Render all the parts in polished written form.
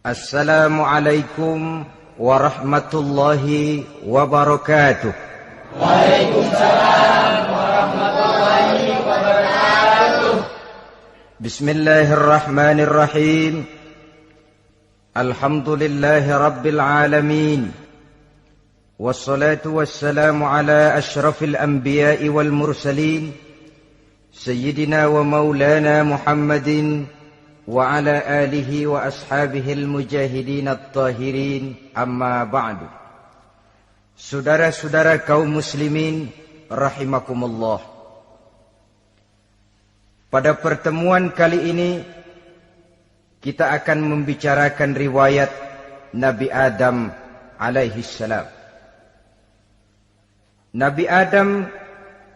Assalamualaikum warahmatullahi wabarakatuh. Waalaikumsalam warahmatullahi wabarakatuh. Bismillahirrahmanirrahim. Alhamdulillahi rabbil alamin. Wassalatu wassalamu ala ashrafil anbiya'i wal mursalin, Sayyidina wa maulana Muhammadin wa ala alihi wa ashabihil mujahidin at-tahirin, amma ba'du. Saudara-saudara kaum muslimin rahimakumullah. Pada pertemuan kali ini kita akan membicarakan riwayat Nabi Adam alaihi salam. Nabi Adam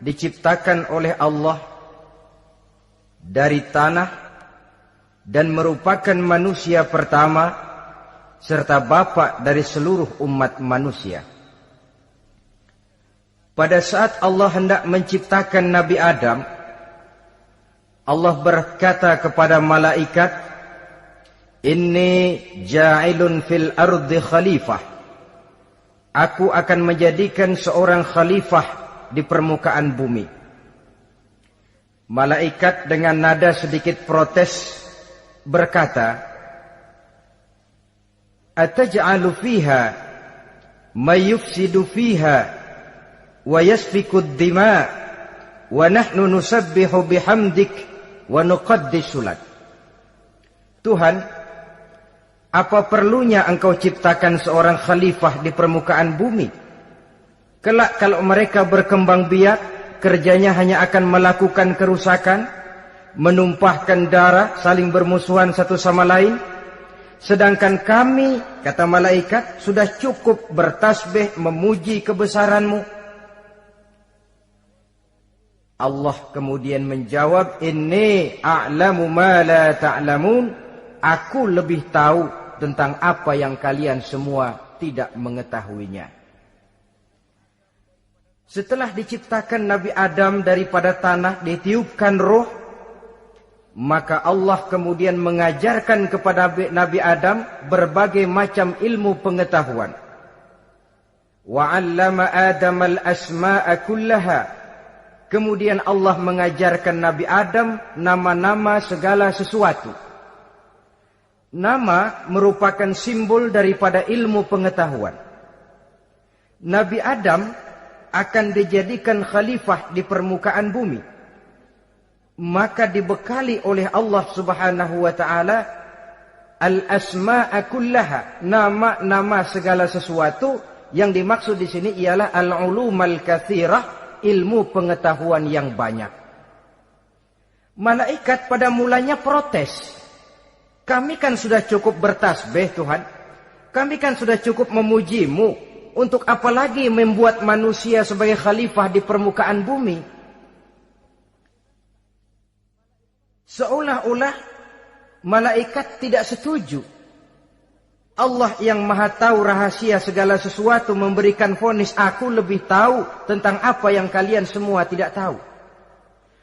diciptakan oleh Allah dari tanah dan merupakan manusia pertama serta bapa dari seluruh umat manusia. Pada saat Allah hendak menciptakan Nabi Adam, Allah berkata kepada malaikat, "Inni ja'ilun fil ardi khalifah." Aku akan menjadikan seorang khalifah di permukaan bumi. Malaikat dengan nada sedikit protes berkata, "Ataj'alu fiha may yufsidu fiha wa yasfiku ad-dima wa nahnu nusabbihu bihamdik wa nuqaddisu lak." Tuhan, apa perlunya engkau ciptakan seorang khalifah di permukaan bumi? Kelak kalau mereka berkembang biak, kerjanya hanya akan melakukan kerusakan, menumpahkan darah, saling bermusuhan satu sama lain. Sedangkan kami, kata malaikat, sudah cukup bertasbih memuji kebesaranmu. Allah kemudian menjawab, "Inni a'lamu ma la ta'lamun." Aku lebih tahu tentang apa yang kalian semua tidak mengetahuinya. Setelah diciptakan Nabi Adam daripada tanah, ditiupkan roh, maka Allah kemudian mengajarkan kepada Nabi Adam berbagai macam ilmu pengetahuan. Wa 'allama Adam al-asma'a kullaha. Kemudian Allah mengajarkan Nabi Adam nama-nama segala sesuatu. Nama merupakan simbol daripada ilmu pengetahuan. Nabi Adam akan dijadikan khalifah di permukaan bumi. Maka dibekali oleh Allah Subhanahu wa taala al-asma'a kullaha, nama-nama segala sesuatu. Yang dimaksud di sini ialah al-ulumal katsirah, ilmu pengetahuan yang banyak. Malaikat pada mulanya protes. Kami kan sudah cukup bertasbih Tuhan. Kami kan sudah cukup memujimu. Untuk apa lagi membuat manusia sebagai khalifah di permukaan bumi? Seolah-olah malaikat tidak setuju. Allah yang maha tahu rahasia segala sesuatu memberikan vonis, aku lebih tahu tentang apa yang kalian semua tidak tahu.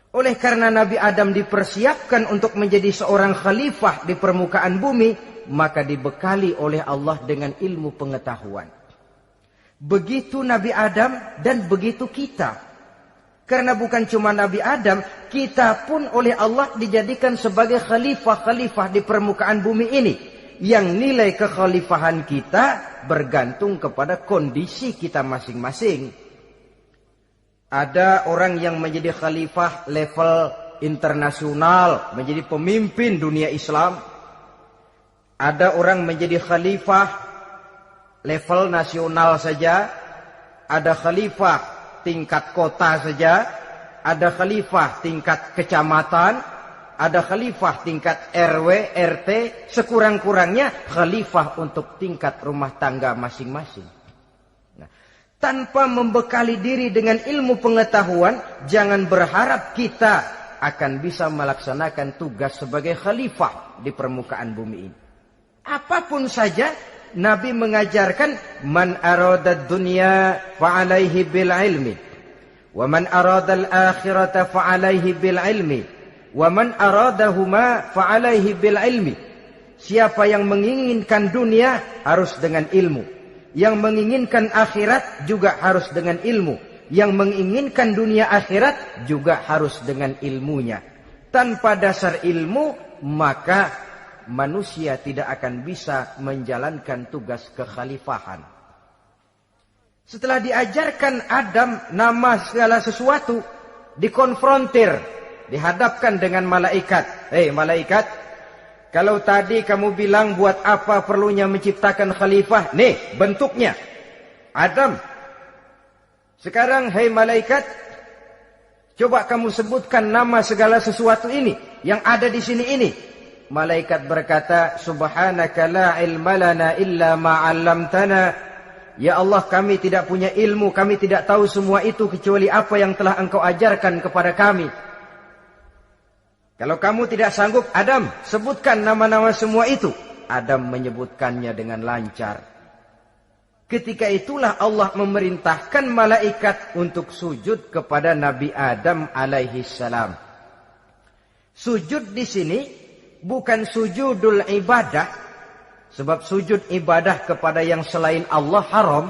Oleh karena Nabi Adam dipersiapkan untuk menjadi seorang khalifah di permukaan bumi, maka dibekali oleh Allah dengan ilmu pengetahuan. Begitu Nabi Adam dan begitu kita. Karena bukan cuma Nabi Adam, kita pun oleh Allah dijadikan sebagai khalifah-khalifah di permukaan bumi ini. Yang nilai kekhalifahan kita bergantung kepada kondisi kita masing-masing. Ada orang yang menjadi khalifah level internasional, menjadi pemimpin dunia Islam. Ada orang menjadi khalifah level nasional saja. Ada khalifah tingkat kota saja, ada khalifah tingkat kecamatan, ada khalifah tingkat RW, RT, sekurang-kurangnya khalifah untuk tingkat rumah tangga masing-masing. Nah, tanpa membekali diri dengan ilmu pengetahuan, jangan berharap kita akan bisa melaksanakan tugas sebagai khalifah di permukaan bumi ini. Apapun saja, Nabi mengajarkan man aradad dunya fa'alaihi bil ilmi wa man aradal akhirata fa'alaihi bil ilmi wa man aradahuma fa'alaihi bil ilmi. Siapa yang menginginkan dunia harus dengan ilmu. Yang menginginkan akhirat juga harus dengan ilmu. Yang menginginkan dunia akhirat juga harus dengan ilmunya. Tanpa dasar ilmu, maka manusia tidak akan bisa menjalankan tugas kekhalifahan. Setelah diajarkan Adam nama segala sesuatu, dikonfrontir, dihadapkan dengan malaikat. Hei malaikat, kalau tadi kamu bilang buat apa perlunya menciptakan khalifah? Nih bentuknya. Adam. Sekarang hei malaikat, coba kamu sebutkan nama segala sesuatu ini yang ada di sini ini. Malaikat berkata, Subhanaka la ilma lana illa ma 'allamtana. Ya Allah, kami tidak punya ilmu, kami tidak tahu semua itu kecuali apa yang telah Engkau ajarkan kepada kami. Kalau kamu tidak sanggup, Adam, sebutkan nama-nama semua itu. Adam menyebutkannya dengan lancar. Ketika itulah Allah memerintahkan malaikat untuk sujud kepada Nabi Adam alaihi salam. Sujud di sini bukan sujudul ibadah, sebab sujud ibadah kepada yang selain Allah haram.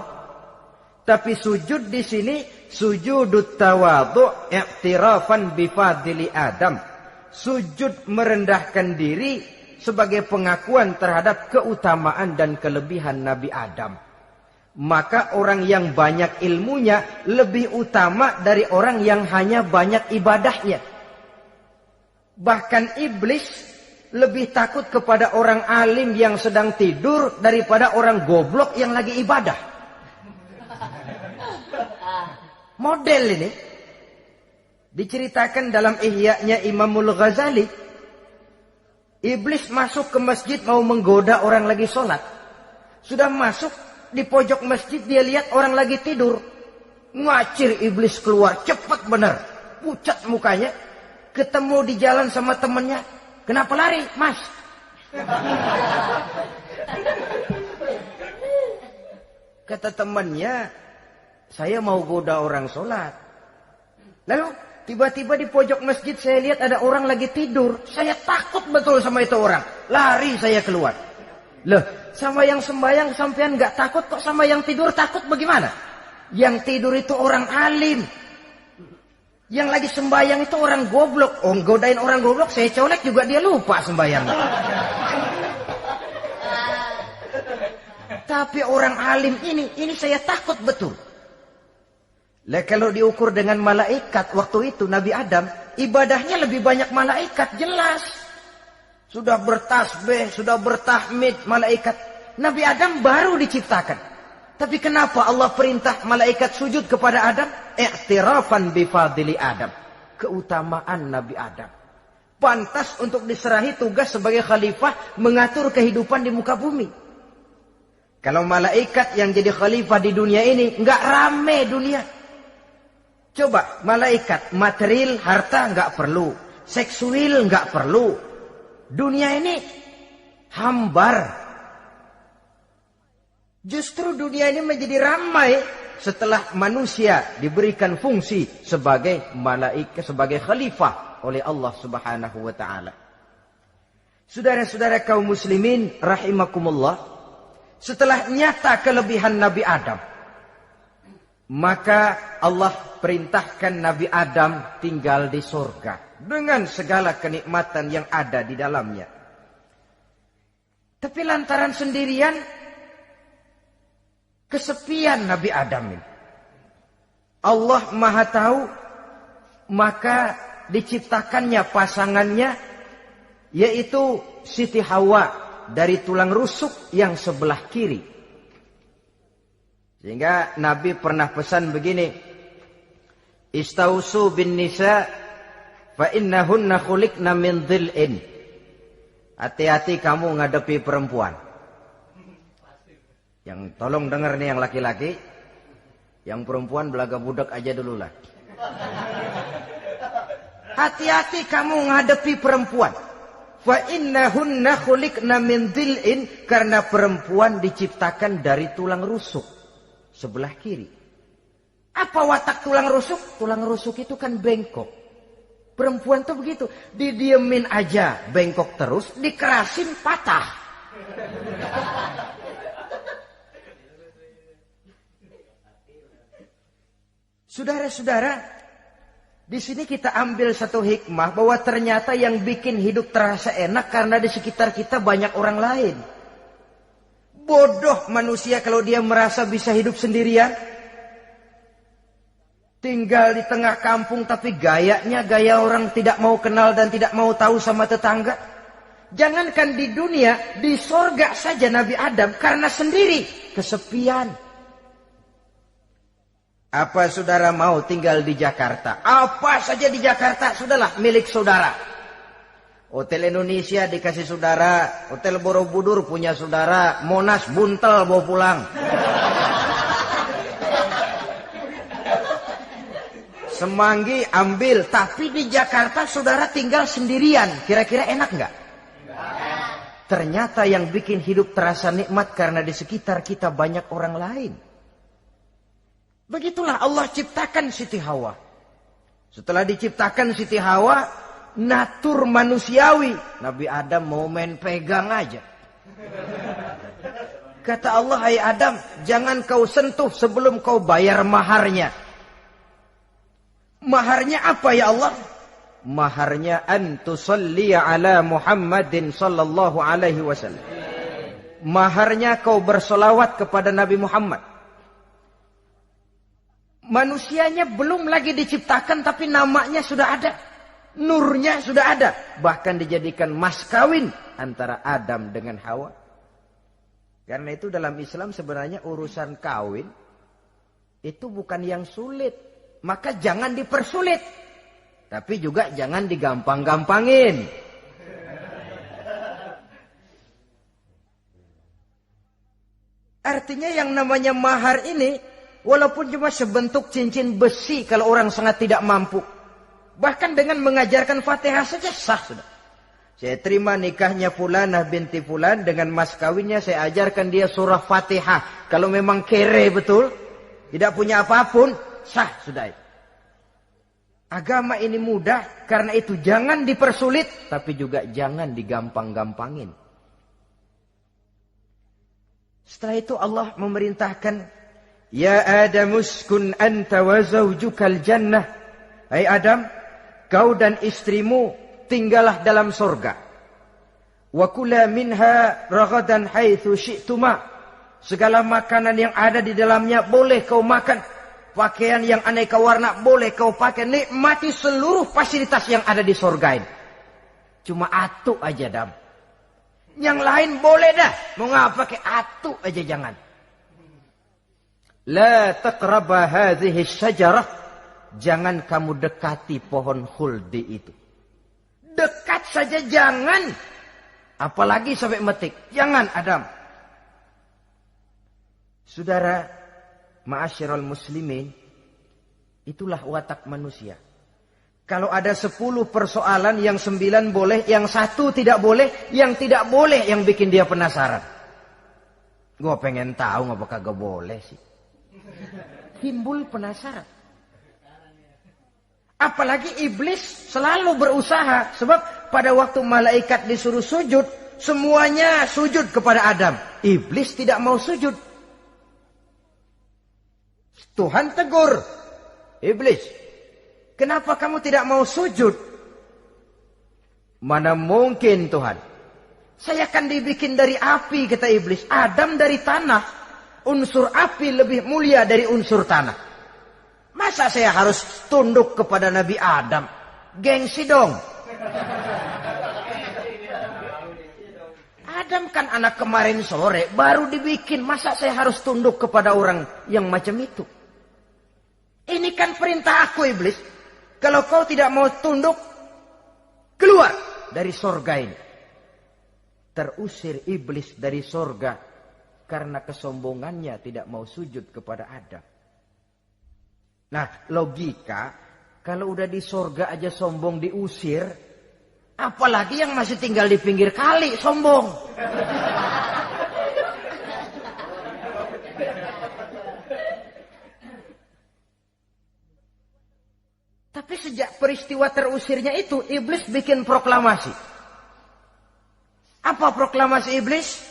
Tapi sujud di sini sujudut tawadhu' i'tirafan bifadli Adam. Sujud merendahkan diri sebagai pengakuan terhadap keutamaan dan kelebihan Nabi Adam. Maka orang yang banyak ilmunya lebih utama dari orang yang hanya banyak ibadahnya. Bahkan iblis lebih takut kepada orang alim yang sedang tidur daripada orang goblok yang lagi ibadah. Model ini diceritakan dalam Ihya-nya Imamul Ghazali. Iblis masuk ke masjid mau menggoda orang lagi sholat. Sudah masuk di pojok masjid, dia lihat orang lagi tidur. Ngacir iblis keluar, cepat benar. Pucat mukanya. Ketemu di jalan sama temannya. Kenapa lari, Mas? Kata temannya, saya mau goda orang sholat. Lalu tiba-tiba di pojok masjid saya lihat ada orang lagi tidur. Saya takut betul sama itu orang. Lari saya keluar. Loh, sama yang sembahyang sampean nggak takut, kok sama yang tidur takut bagaimana? Yang tidur itu orang alim. Yang lagi sembahyang itu orang goblok. Oh, godain orang goblok, saya colek juga dia lupa sembahyang. Tapi orang alim ini saya takut betul. Lah kalau diukur dengan malaikat waktu itu Nabi Adam, ibadahnya lebih banyak malaikat, jelas. Sudah bertasbih, sudah bertahmid malaikat. Nabi Adam baru diciptakan. Tapi kenapa Allah perintah malaikat sujud kepada Adam? I'tirafan bifadli Adam. Keutamaan Nabi Adam. Pantas untuk diserahi tugas sebagai khalifah mengatur kehidupan di muka bumi. Kalau malaikat yang jadi khalifah di dunia ini, nggak rame dunia. Coba, malaikat, material, harta nggak perlu. Seksual nggak perlu. Dunia ini hambar. Justru dunia ini menjadi ramai setelah manusia diberikan fungsi sebagai malaikat, sebagai khalifah oleh Allah Subhanahu wa taala. Saudara-saudara kaum muslimin rahimakumullah, setelah nyata kelebihan Nabi Adam, maka Allah perintahkan Nabi Adam tinggal di surga dengan segala kenikmatan yang ada di dalamnya. Tapi lantaran sendirian, kesepian Nabi Adam ini. Allah Maha Tahu, maka diciptakannya pasangannya, yaitu Siti Hawa dari tulang rusuk yang sebelah kiri. Sehingga Nabi pernah pesan begini, Istausu bin nisa fa innahunna khuliqna min dhil'in. Hati-hati kamu ngadepi perempuan. Yang tolong dengar nih yang laki-laki, yang perempuan belaga budak aja dulu lah. Hati-hati kamu ngadepi perempuan. Fa innahunna khuliqna min dhil'in, karena perempuan diciptakan dari tulang rusuk sebelah kiri. Apa watak tulang rusuk? Tulang rusuk itu kan bengkok. Perempuan tuh begitu, didiemin aja bengkok terus, dikerasin patah. Saudara-saudara, di sini kita ambil satu hikmah bahwa ternyata yang bikin hidup terasa enak karena di sekitar kita banyak orang lain. Bodoh manusia kalau dia merasa bisa hidup sendirian. Tinggal di tengah kampung tapi gayanya gaya orang tidak mau kenal dan tidak mau tahu sama tetangga. Jangankan di dunia, di sorga saja Nabi Adam karena sendiri, kesepian. Apa saudara mau tinggal di Jakarta? Apa saja di Jakarta, sudahlah milik saudara. Hotel Indonesia dikasih saudara, Hotel Borobudur punya saudara, Monas buntel bawa pulang. Semanggi ambil, tapi di Jakarta saudara tinggal sendirian. Kira-kira enak nggak? Ternyata yang bikin hidup terasa nikmat karena di sekitar kita banyak orang lain. Begitulah Allah ciptakan Siti Hawa. Setelah diciptakan Siti Hawa, natur manusiawi. Nabi Adam mau main pegang aja. Kata Allah, hai Adam, jangan kau sentuh sebelum kau bayar maharnya. Maharnya apa ya Allah? Maharnya an tusalli ala Muhammadin sallallahu alaihi wasallam. Maharnya kau bersolawat kepada Nabi Muhammad. Manusianya belum lagi diciptakan tapi namanya sudah ada. Nurnya sudah ada. Bahkan dijadikan mas kawin antara Adam dengan Hawa. Karena itu dalam Islam sebenarnya urusan kawin itu bukan yang sulit. Maka jangan dipersulit. Tapi juga jangan digampang-gampangin. Artinya yang namanya mahar ini, walaupun cuma sebentuk cincin besi kalau orang sangat tidak mampu. Bahkan dengan mengajarkan Fatihah saja sah sudah. Saya terima nikahnya Fulanah binti Fulan, dengan mas kawinnya saya ajarkan dia surah Fatihah. Kalau memang kere betul, tidak punya apapun, sah sudah. Agama ini mudah, karena itu jangan dipersulit, tapi juga jangan digampang-gampangin. Setelah itu Allah memerintahkan, Ya Adam uskun anta wa zawjukal jannah. Hai Adam, kau dan istrimu tinggallah dalam surga. Wa kula minha ragadan haitsu syi'tuma. Segala makanan yang ada di dalamnya boleh kau makan. Pakaian yang aneka warna boleh kau pakai. Nikmati seluruh fasilitas yang ada di surga ini. Cuma atu aja Adam. Yang lain boleh dah. Mau ngapa pakai atu aja jangan. La taqraba hadhihi syajarah. Jangan kamu dekati pohon khuldi itu. Dekat saja jangan. Apalagi sampai metik. Jangan Adam. Saudara, ma'asyiral muslimin, itulah watak manusia. Kalau ada 10 persoalan, yang 9 boleh, yang 1 tidak boleh, yang tidak boleh yang bikin dia penasaran. Gue pengen tahu ngapa kagak boleh sih. Timbul penasaran. Apalagi iblis selalu berusaha. Sebab pada waktu malaikat disuruh sujud, semuanya sujud kepada Adam. Iblis tidak mau sujud. Tuhan tegur, iblis, kenapa kamu tidak mau sujud? Mana mungkin Tuhan. Saya kan dibikin dari api, kata iblis. Adam dari tanah. Unsur api lebih mulia dari unsur tanah. Masa saya harus tunduk kepada Nabi Adam? Gengsi dong. Adam kan anak kemarin sore, baru dibikin. Masa saya harus tunduk kepada orang yang macam itu? Ini kan perintah aku iblis. Kalau kau tidak mau tunduk, keluar dari sorga ini. Terusir iblis dari sorga karena kesombongannya tidak mau sujud kepada Adam. Nah, logika, kalau udah di sorga aja sombong diusir, apalagi yang masih tinggal di pinggir kali sombong. Tapi sejak peristiwa terusirnya itu, iblis bikin proklamasi. Apa proklamasi iblis?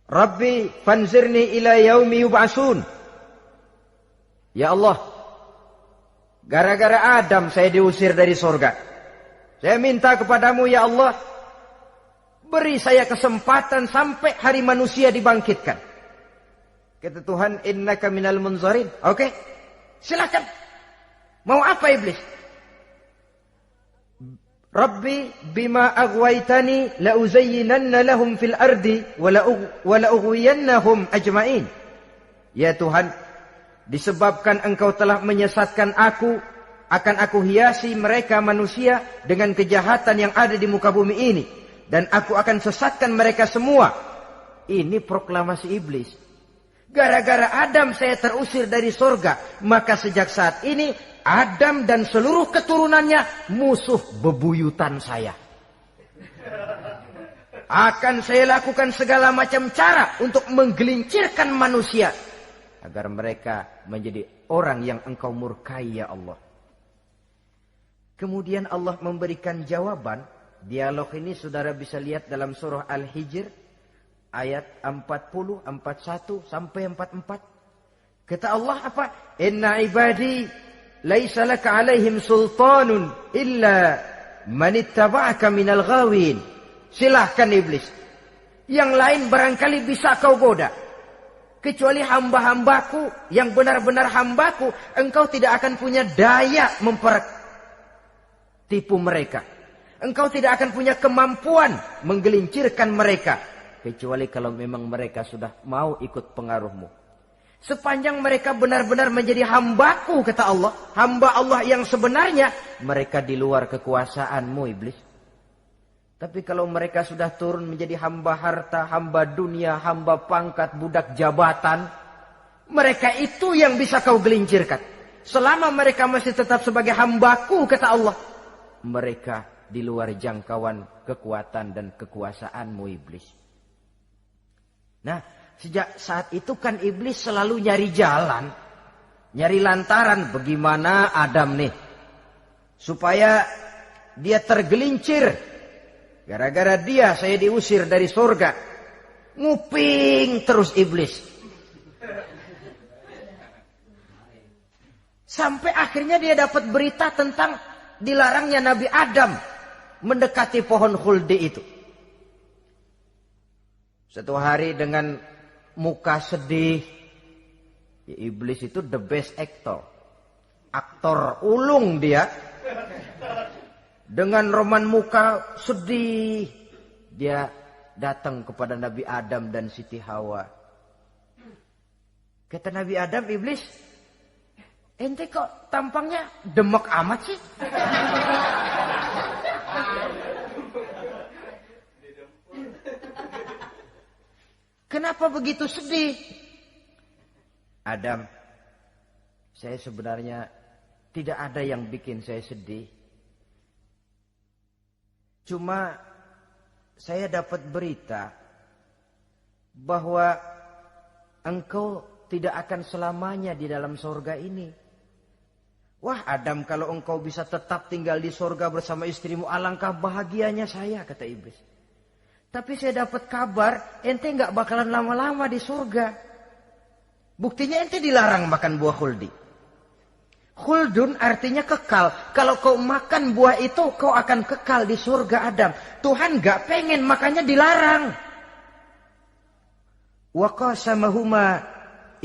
Rabbi fanzirni ila yaumi yub'asun. Ya Allah, gara-gara Adam saya diusir dari surga. Saya minta kepadamu ya Allah, beri saya kesempatan sampai hari manusia dibangkitkan. Kata Tuhan, innaka minal munzarin. Oke, silakan. Mau apa iblis? Rabbi bima aghwaytani la uzayyinanna lahum fil ardi wa la ughwiyannahum ajma'in. Ya Tuhan, disebabkan engkau telah menyesatkan aku, akan aku hiasi mereka manusia dengan kejahatan yang ada di muka bumi ini, dan aku akan sesatkan mereka semua. Ini proklamasi iblis. Gara-gara Adam saya terusir dari surga, maka sejak saat ini Adam dan seluruh keturunannya musuh bebuyutan saya. Akan saya lakukan segala macam cara untuk menggelincirkan manusia agar mereka menjadi orang yang engkau murkai ya Allah. Kemudian Allah memberikan jawaban. Dialog ini saudara bisa lihat dalam surah Al-Hijr ayat 40, 41 sampai 44. Kata Allah apa? Inna ibadi laisa laka alaihim sultanun illa man ittaba'aka minal ghawin. Silahkan iblis. Yang lain barangkali bisa kau goda. Kecuali hamba-hambaku yang benar-benar hambaku, engkau tidak akan punya daya mempertipu mereka. Engkau tidak akan punya kemampuan menggelincirkan mereka. Kecuali kalau memang mereka sudah mau ikut pengaruhmu. Sepanjang mereka benar-benar menjadi hambaku, kata Allah. Hamba Allah yang sebenarnya, mereka di luar kekuasaanmu iblis. Tapi kalau mereka sudah turun menjadi hamba harta, hamba dunia, hamba pangkat, budak jabatan, mereka itu yang bisa kau gelincirkan. Selama mereka masih tetap sebagai hambaku, kata Allah, mereka di luar jangkauan kekuatan dan kekuasaanmu iblis. Nah, sejak saat itu kan iblis selalu nyari jalan, nyari lantaran bagaimana Adam nih supaya dia tergelincir. Gara-gara dia saya diusir dari surga. Nguping terus iblis. Sampai akhirnya dia dapat berita tentang dilarangnya Nabi Adam mendekati pohon khuldi itu. Satu hari dengan muka sedih, ya, iblis itu the best actor. Aktor ulung dia. Dengan roman muka sedih, dia datang kepada Nabi Adam dan Siti Hawa. Kata Nabi Adam, iblis, ente kok tampangnya demek amat sih? Kenapa begitu sedih? Adam, saya sebenarnya tidak ada yang bikin saya sedih. Cuma saya dapat berita bahwa engkau tidak akan selamanya di dalam surga ini. Wah Adam, kalau engkau bisa tetap tinggal di surga bersama istrimu, alangkah bahagianya saya, kata iblis. Tapi saya dapat kabar, ente nggak bakalan lama-lama di surga. Buktinya ente dilarang makan buah khuldi. Khuldun artinya kekal. Kalau kau makan buah itu, kau akan kekal di surga Adam. Tuhan nggak pengen, makanya dilarang. Wa qasamahuma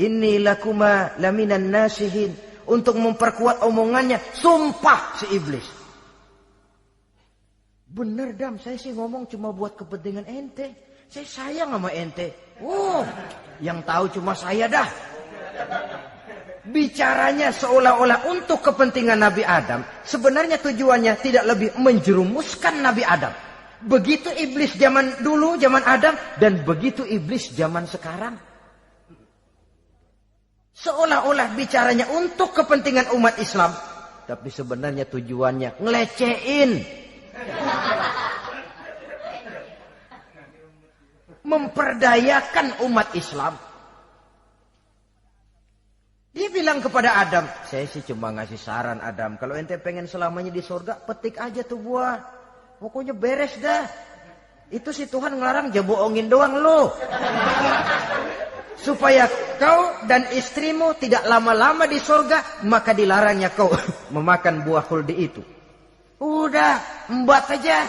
inni lakuma laminan nasihin. Untuk memperkuat omongannya, sumpah si iblis. Bener Dam, saya sih ngomong cuma buat kepentingan ente. Saya sayang sama ente. Yang tahu cuma saya dah. Bicaranya seolah-olah untuk kepentingan Nabi Adam. Sebenarnya tujuannya tidak lebih menjerumuskan Nabi Adam. Begitu iblis zaman dulu, zaman Adam. Dan begitu iblis zaman sekarang. Seolah-olah bicaranya untuk kepentingan umat Islam. Tapi sebenarnya tujuannya ngelecehin. Memperdayakan umat Islam. Dia bilang kepada Adam, saya sih cuma ngasih saran Adam, kalau ente pengen selamanya di surga, petik aja tuh buah. Pokoknya beres dah. Itu si Tuhan ngelarang, ja bohongin doang lo. Supaya kau dan istrimu tidak lama-lama di surga, maka dilarangnya kau memakan buah khuldi itu. Udah, embat aja.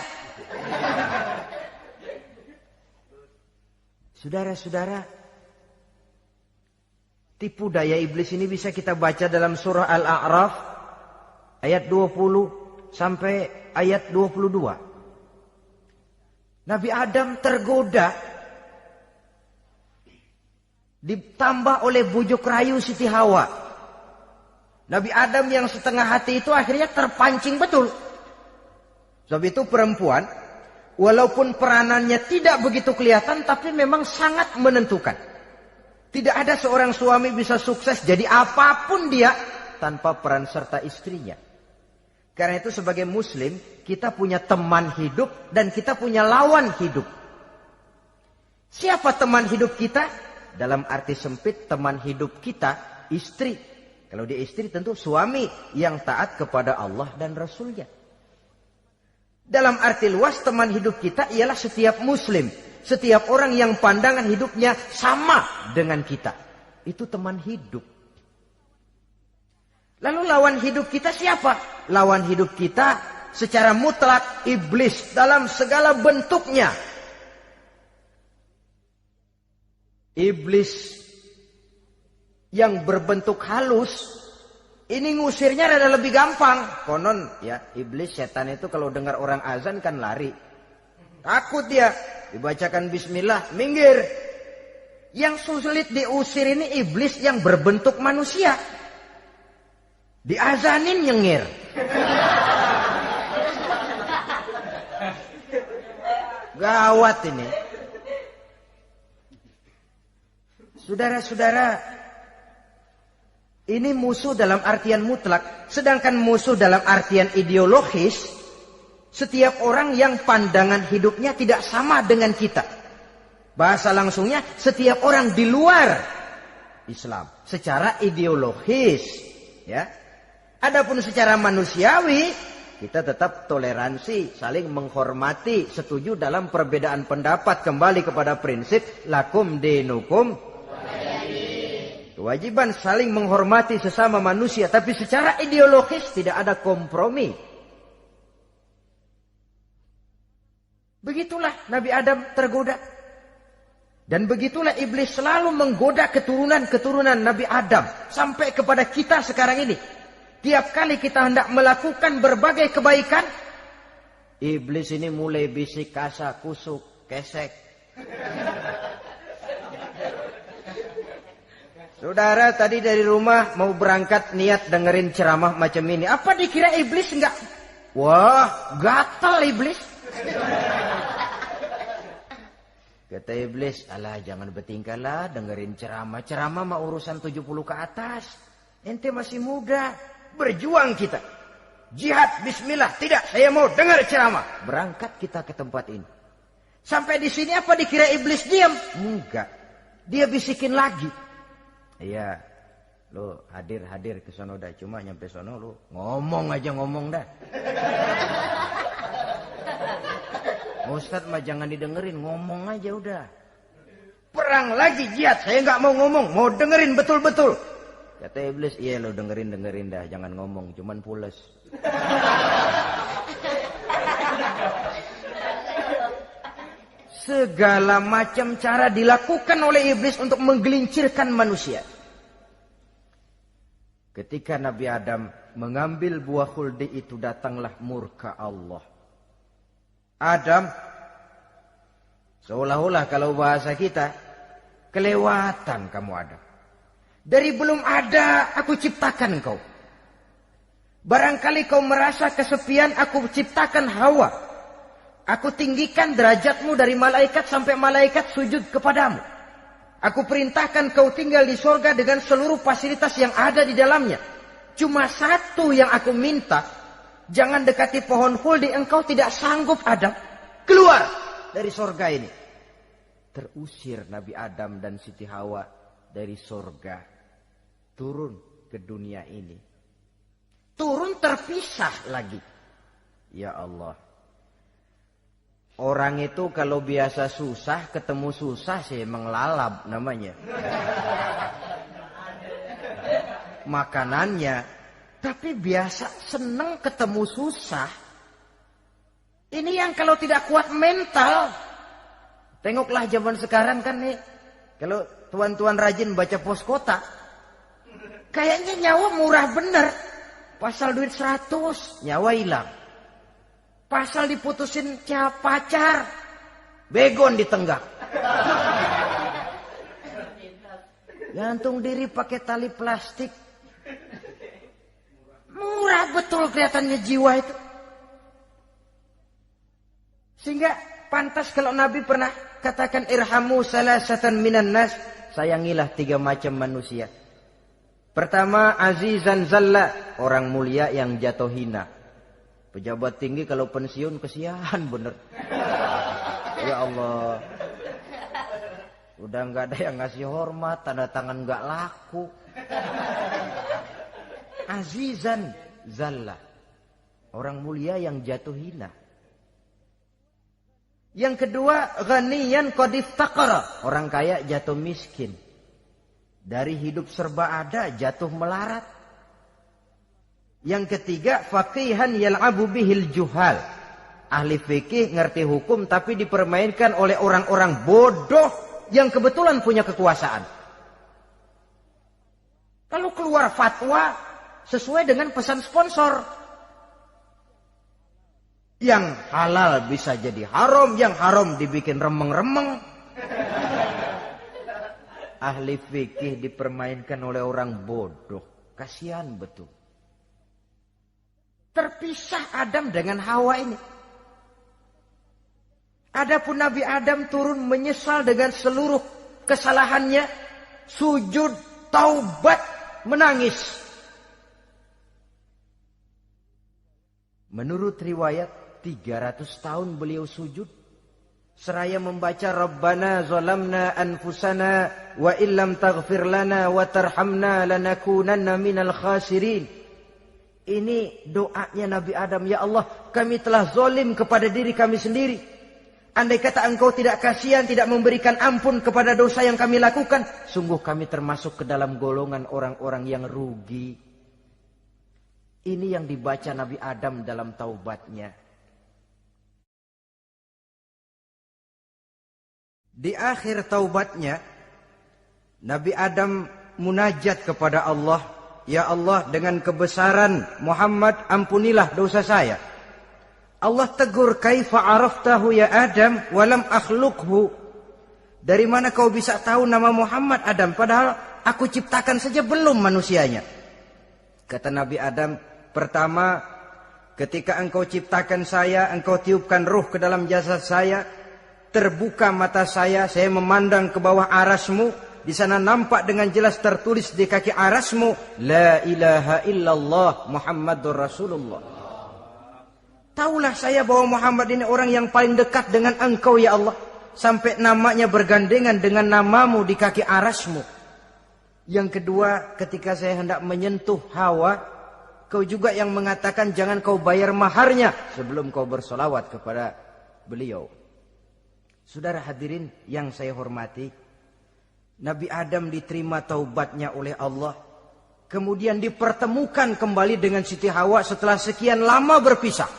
Saudara-saudara, tipu daya iblis ini bisa kita baca dalam surah Al-A'raf ayat 20 sampai ayat 22. Nabi Adam tergoda, ditambah oleh bujuk rayu Siti Hawa. Nabi Adam yang setengah hati itu akhirnya terpancing betul. Sebab itu perempuan, walaupun peranannya tidak begitu kelihatan, tapi memang sangat menentukan. Tidak ada seorang suami bisa sukses jadi apapun dia tanpa peran serta istrinya. Karena itu sebagai muslim, kita punya teman hidup dan kita punya lawan hidup. Siapa teman hidup kita? Dalam arti sempit, teman hidup kita istri. Kalau dia istri tentu suami yang taat kepada Allah dan Rasulnya. Dalam arti luas, teman hidup kita ialah setiap muslim. Setiap orang yang pandangan hidupnya sama dengan kita. Itu teman hidup. Lalu lawan hidup kita siapa? Lawan hidup kita secara mutlak iblis dalam segala bentuknya. Iblis yang berbentuk halus, ini ngusirnya rada lebih gampang. Konon ya, iblis setan itu kalau dengar orang azan kan lari. Takut dia, dibacakan bismillah, minggir. Yang sulit diusir ini iblis yang berbentuk manusia. Diazanin nyengir. Gawat ini. Saudara-saudara, ini musuh dalam artian mutlak. Sedangkan musuh dalam artian ideologis, setiap orang yang pandangan hidupnya tidak sama dengan kita. Bahasa langsungnya, setiap orang di luar Islam secara ideologis, ya. Adapun secara manusiawi, kita tetap toleransi, saling menghormati, setuju dalam perbedaan pendapat, kembali kepada prinsip lakum dinukum. Kewajiban saling menghormati sesama manusia, tapi secara ideologis tidak ada kompromi. Begitulah Nabi Adam tergoda. Dan begitulah iblis selalu menggoda keturunan-keturunan Nabi Adam. Sampai kepada kita sekarang ini. Tiap kali kita hendak melakukan berbagai kebaikan, iblis ini mulai bisik, kasa, kusuk, kesek. Saudara tadi dari rumah mau berangkat niat dengerin ceramah macam ini. Apa dikira iblis enggak? Wah, gatal iblis. Kata iblis, alah jangan bertingkah lah dengerin ceramah. Ceramah mah urusan 70 ke atas. Ente masih muda. Berjuang kita. Jihad, bismillah. Tidak, saya mau dengar ceramah. Berangkat kita ke tempat ini. Sampai di sini apa dikira iblis diam? Enggak. Dia bisikin lagi. Iya, lu hadir ke sono dah. Cuma nyampe sono lu ngomong aja dah. Ustadz mah jangan didengerin, ngomong aja udah. Perang lagi jihad, saya nggak mau ngomong, mau dengerin betul-betul. Kata iblis, iya lu dengerin dah, jangan ngomong, cuman pules. Segala macam cara dilakukan oleh iblis untuk menggelincirkan manusia. Ketika Nabi Adam mengambil buah khuldi itu, datanglah murka Allah. Adam, seolah-olah kalau bahasa kita, kelewatan kamu Adam. Dari belum ada aku ciptakan kau. Barangkali kau merasa kesepian, aku ciptakan Hawa. Aku tinggikan derajatmu dari malaikat sampai malaikat sujud kepadamu. Aku perintahkan kau tinggal di sorga dengan seluruh fasilitas yang ada di dalamnya. Cuma satu yang aku minta, jangan dekati pohon khuldi, engkau tidak sanggup Adam. Keluar dari sorga ini. Terusir Nabi Adam dan Siti Hawa dari sorga. Turun ke dunia ini. Turun terpisah lagi. Ya Allah. Orang itu kalau biasa susah, ketemu susah sih emang lalap namanya. Makanannya. Tapi biasa seneng ketemu susah. Ini yang kalau tidak kuat mental. Tengoklah zaman sekarang kan nih. Kalau tuan-tuan rajin baca pos kota. Kayaknya nyawa murah bener. Pasal duit 100, nyawa hilang. Pasal diputusin pacar, begon ditenggak. Gantung diri pakai tali plastik. Murah betul kelihatannya jiwa itu. Sehingga pantas kalau Nabi pernah katakan irhamu salasatan minan nas, sayangilah 3 macam manusia. Pertama, azizan zalla, orang mulia yang jatuh hina. Pejabat tinggi kalau pensiun kesian bener. Ya Allah. Udah nggak ada yang ngasih hormat, tanda tangan nggak laku. Azizan zalla. Orang mulia yang jatuh hina. Yang kedua, ghaniyan qad iftaqara. Orang kaya jatuh miskin. Dari hidup serba ada jatuh melarat. Yang ketiga, faqihan yal'abu bihil juhal. Ahli fikih ngerti hukum tapi dipermainkan oleh orang-orang bodoh yang kebetulan punya kekuasaan. Kalau keluar fatwa sesuai dengan pesan sponsor. Yang halal bisa jadi haram, yang haram dibikin remeng-remeng. Ahli fikih dipermainkan oleh orang bodoh. Kasihan betul. Terpisah Adam dengan Hawa ini. Adapun Nabi Adam turun menyesal dengan seluruh kesalahannya. Sujud, taubat, menangis. Menurut riwayat 300 tahun beliau sujud. Seraya membaca Rabbana zalamna anfusana wa illam taghfir lana wa tarhamna lanakunanna minal khasirin. Ini doanya Nabi Adam. Ya Allah, kami telah zalim kepada diri kami sendiri. Andai kata engkau tidak kasihan, tidak memberikan ampun kepada dosa yang kami lakukan, sungguh kami termasuk ke dalam golongan orang-orang yang rugi. Ini yang dibaca Nabi Adam dalam taubatnya. Di akhir taubatnya, Nabi Adam munajat kepada Allah. Ya Allah, dengan kebesaran Muhammad ampunilah dosa saya. Allah tegur, kaifa araftahu ya Adam walam akhluqhu. Dari mana kau bisa tahu nama Muhammad Adam padahal aku ciptakan saja belum manusianya. Kata Nabi Adam, pertama ketika engkau ciptakan saya, engkau tiupkan ruh ke dalam jasad saya, terbuka mata saya memandang ke bawah arasmu. Di sana nampak dengan jelas tertulis di kaki arasmu, La ilaha illallah Muhammadur Rasulullah. Taulah saya bahwa Muhammad ini orang yang paling dekat dengan engkau ya Allah. Sampai namanya bergandengan dengan namamu di kaki arasmu. Yang kedua, ketika saya hendak menyentuh Hawa, kau juga yang mengatakan jangan kau bayar maharnya sebelum kau bersolawat kepada beliau. Saudara hadirin yang saya hormati, Nabi Adam diterima taubatnya oleh Allah. Kemudian dipertemukan kembali dengan Siti Hawa setelah sekian lama berpisah.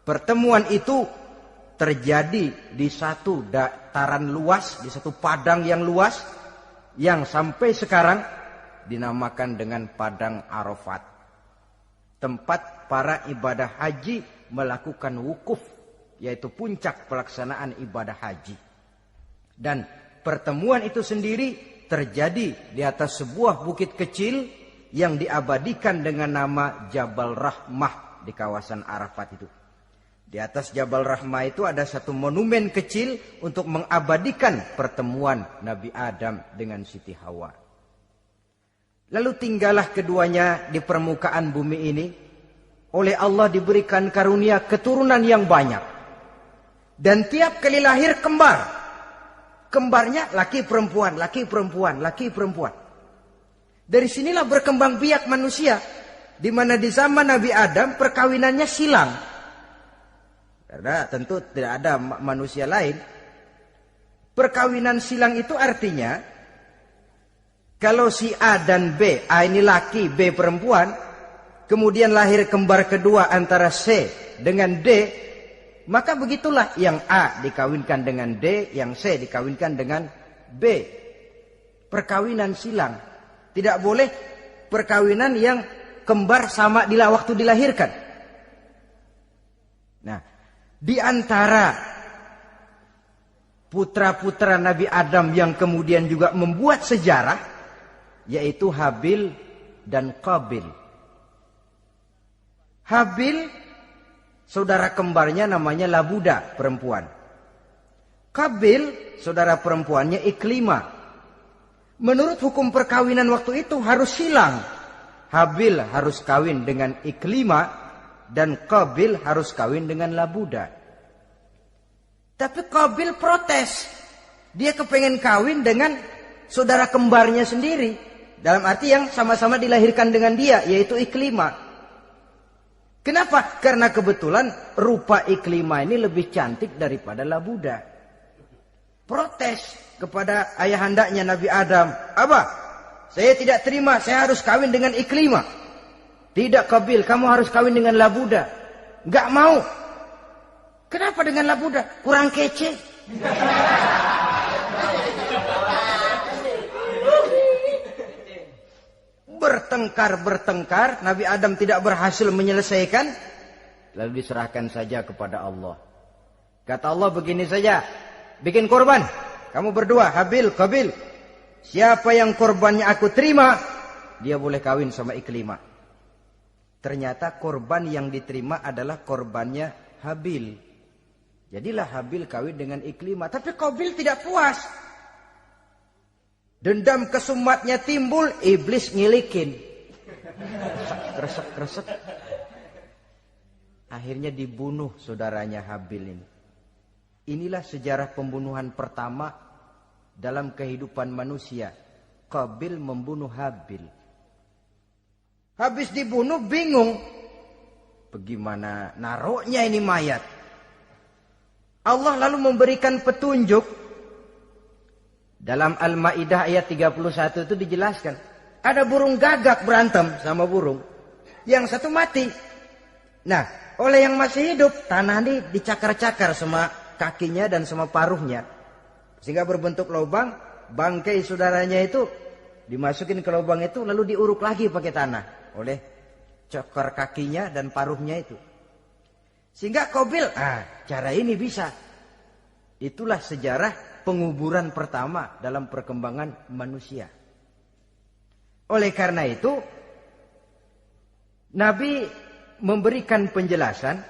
Pertemuan itu terjadi di satu dataran luas, di satu padang yang luas, yang sampai sekarang dinamakan dengan Padang Arafat. Tempat para ibadah haji melakukan wukuf, yaitu puncak pelaksanaan ibadah haji. Dan pertemuan itu sendiri terjadi di atas sebuah bukit kecil yang diabadikan dengan nama Jabal Rahmah di kawasan Arafat itu. Di atas Jabal Rahmah itu ada satu monumen kecil untuk mengabadikan pertemuan Nabi Adam dengan Siti Hawa. Lalu tinggallah keduanya di permukaan bumi ini. Oleh Allah diberikan karunia keturunan yang banyak. Dan tiap kali lahir kembar. Kembarnya laki perempuan, laki perempuan, laki perempuan. Dari sinilah berkembang biak manusia. Di mana di zaman Nabi Adam perkawinannya silang. Karena tentu tidak ada manusia lain. Perkawinan silang itu artinya kalau si A dan B, A ini laki, B perempuan, kemudian lahir kembar kedua antara C dengan D, maka begitulah yang A dikawinkan dengan D, yang C dikawinkan dengan B. Perkawinan silang. Tidak boleh perkawinan yang kembar sama waktu dilahirkan. Nah, di antara putra-putra Nabi Adam yang kemudian juga membuat sejarah, yaitu Habil dan Qabil. Habil, saudara kembarnya namanya Labuda, perempuan. Qabil, saudara perempuannya Iklimah. Menurut hukum perkawinan waktu itu harus silang. Habil harus kawin dengan Iklimah dan Qabil harus kawin dengan Labuda. Tapi Qabil protes. Dia kepengen kawin dengan saudara kembarnya sendiri. Dalam arti yang sama-sama dilahirkan dengan dia, yaitu Iklimah. Kenapa? Karena kebetulan rupa Iklimah ini lebih cantik daripada Labuda. Protes kepada ayahandanya Nabi Adam. Abah, saya tidak terima, saya harus kawin dengan Iklimah. Tidak Qabil, kamu harus kawin dengan Labuda. Enggak mau. Kenapa dengan Labuda? Kurang kece. Bertengkar, Nabi Adam tidak berhasil menyelesaikan. Lalu diserahkan saja kepada Allah. Kata Allah begini saja, bikin korban. Kamu berdua, Habil, Qabil. Siapa yang korbannya aku terima, dia boleh kawin sama Iklimah. Ternyata korban yang diterima adalah korbannya Habil. Jadilah Habil kawin dengan Iklimah. Tapi Qabil tidak puas. Dendam kesumatnya timbul, iblis ngilikin. Kresek. Akhirnya dibunuh saudaranya Habil ini. Inilah sejarah pembunuhan pertama dalam kehidupan manusia. Qabil membunuh Habil. Habis dibunuh bingung. Bagaimana naruhnya ini mayat? Allah lalu memberikan petunjuk. Dalam Al-Maidah ayat 31 itu dijelaskan. Ada burung gagak berantem sama burung. Yang satu mati. Nah, oleh yang masih hidup, tanah ini dicakar-cakar sama kakinya dan sama paruhnya. Sehingga berbentuk lubang, bangkai saudaranya itu dimasukin ke lubang itu lalu diuruk lagi pakai tanah. Oleh cakar kakinya dan paruhnya itu. Sehingga Qabil, cara ini bisa. Itulah sejarah penguburan pertama dalam perkembangan manusia. Oleh karena itu, Nabi memberikan penjelasan,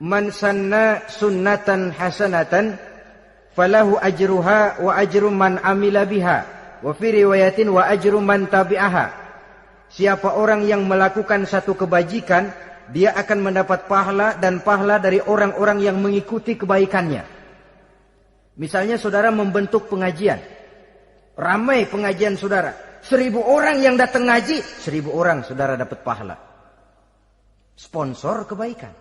man sanna sunnatan hasanatan falahu ajruha wa ajru man amila biha wa fi riwayatin wa ajru man tabi'aha. Siapa orang yang melakukan satu kebajikan, dia akan mendapat pahala dan pahala dari orang-orang yang mengikuti kebaikannya. Misalnya saudara membentuk pengajian. Ramai pengajian saudara. 1000 orang yang datang ngaji, 1000 orang saudara dapat pahala. Sponsor kebaikan.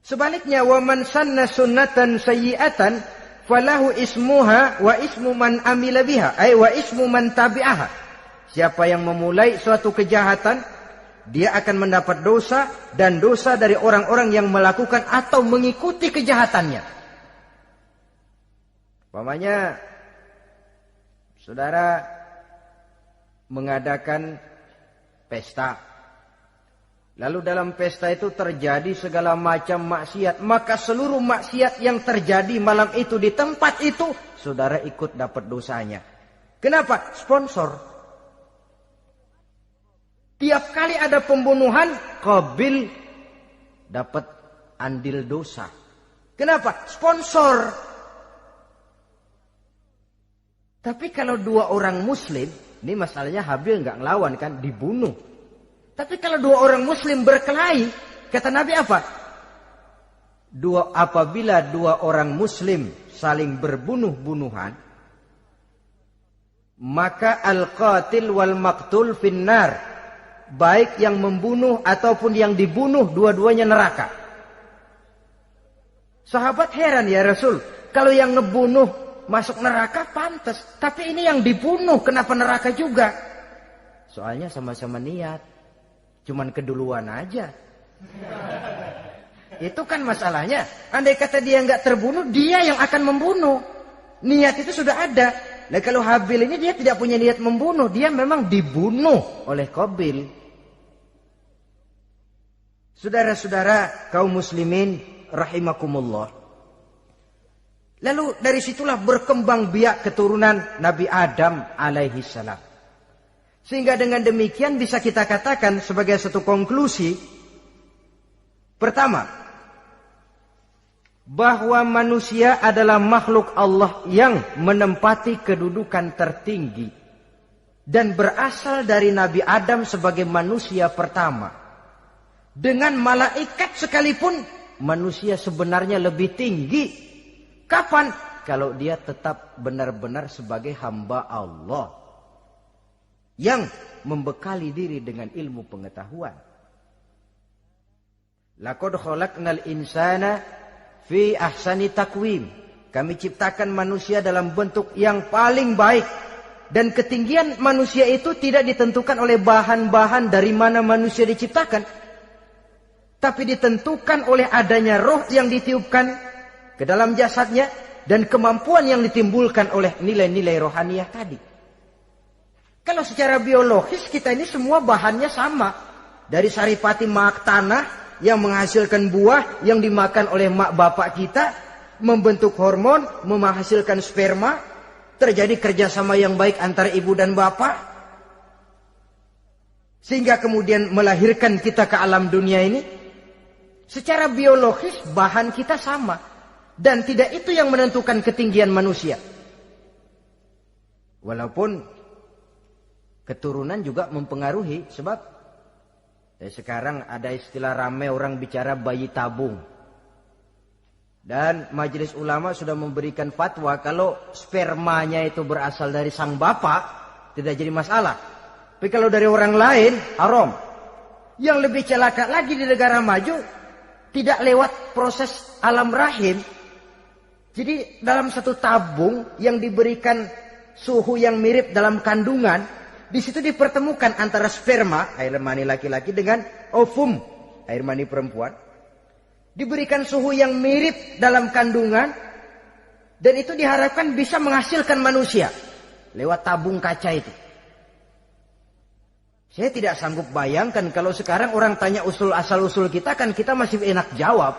Sebaliknya, wa man sanna sunnatan sayyi'atan falahu ismuha wa ismu man amila biha, ay wa ismu man tabi'aha. Siapa yang memulai suatu kejahatan, dia akan mendapat dosa dan dosa dari orang-orang yang melakukan atau mengikuti kejahatannya. Umpamanya saudara mengadakan pesta. Lalu dalam pesta itu terjadi segala macam maksiat. Maka seluruh maksiat yang terjadi malam itu di tempat itu, saudara ikut dapat dosanya. Kenapa? Sponsor. Tiap kali ada pembunuhan, Qabil dapat andil dosa. Kenapa? Sponsor. Tapi kalau 2 orang muslim, ini masalahnya Habil nggak ngelawan kan, dibunuh. Tapi kalau 2 orang muslim berkelahi, kata Nabi apa? Apabila 2 orang muslim saling berbunuh-bunuhan, maka al-qatil wal maqtul finnar. Baik yang membunuh ataupun yang dibunuh, dua-duanya neraka. Sahabat heran, ya Rasul, kalau yang ngebunuh masuk neraka pantas, tapi ini yang dibunuh kenapa neraka juga? Soalnya sama-sama niat, cuman keduluan aja. Itu kan masalahnya. Andai kata dia nggak terbunuh, dia yang akan membunuh. Niat itu sudah ada. Nah kalau Habil ini dia tidak punya niat membunuh, dia memang dibunuh oleh Qabil. Saudara-saudara kaum muslimin rahimakumullah. Lalu dari situlah berkembang biak keturunan Nabi Adam alaihi salam. Sehingga dengan demikian bisa kita katakan sebagai satu konklusi. Pertama, bahwa manusia adalah makhluk Allah yang menempati kedudukan tertinggi. Dan berasal dari Nabi Adam sebagai manusia pertama. Dengan malaikat sekalipun, manusia sebenarnya lebih tinggi. Kapan? Kalau dia tetap benar-benar sebagai hamba Allah. Yang membekali diri dengan ilmu pengetahuan. Laqad khalaqnal insana fi ahsani takwim. Kami ciptakan manusia dalam bentuk yang paling baik. Dan ketinggian manusia itu tidak ditentukan oleh bahan-bahan dari mana manusia diciptakan. Tapi ditentukan oleh adanya roh yang ditiupkan ke dalam jasadnya dan kemampuan yang ditimbulkan oleh nilai-nilai rohaniah tadi. Kalau secara biologis kita ini semua bahannya sama. Dari saripati mak tanah yang menghasilkan buah yang dimakan oleh mak bapak kita, membentuk hormon, menghasilkan sperma, terjadi kerjasama yang baik antara ibu dan bapak, sehingga kemudian melahirkan kita ke alam dunia ini. Secara biologis bahan kita sama. Dan tidak itu yang menentukan ketinggian manusia. Walaupun keturunan juga mempengaruhi. Sebab sekarang ada istilah ramai orang bicara bayi tabung. Dan majelis ulama sudah memberikan fatwa kalau spermanya itu berasal dari sang bapak, tidak jadi masalah. Tapi kalau dari orang lain, haram. Yang lebih celaka lagi di negara maju, tidak lewat proses alam rahim. Jadi dalam satu tabung yang diberikan suhu yang mirip dalam kandungan, di situ dipertemukan antara sperma, air mani laki-laki, dengan ovum, air mani perempuan. Diberikan suhu yang mirip dalam kandungan, dan itu diharapkan bisa menghasilkan manusia lewat tabung kaca itu. Saya tidak sanggup bayangkan kalau sekarang orang tanya asal-usul kita, kan kita masih enak jawab.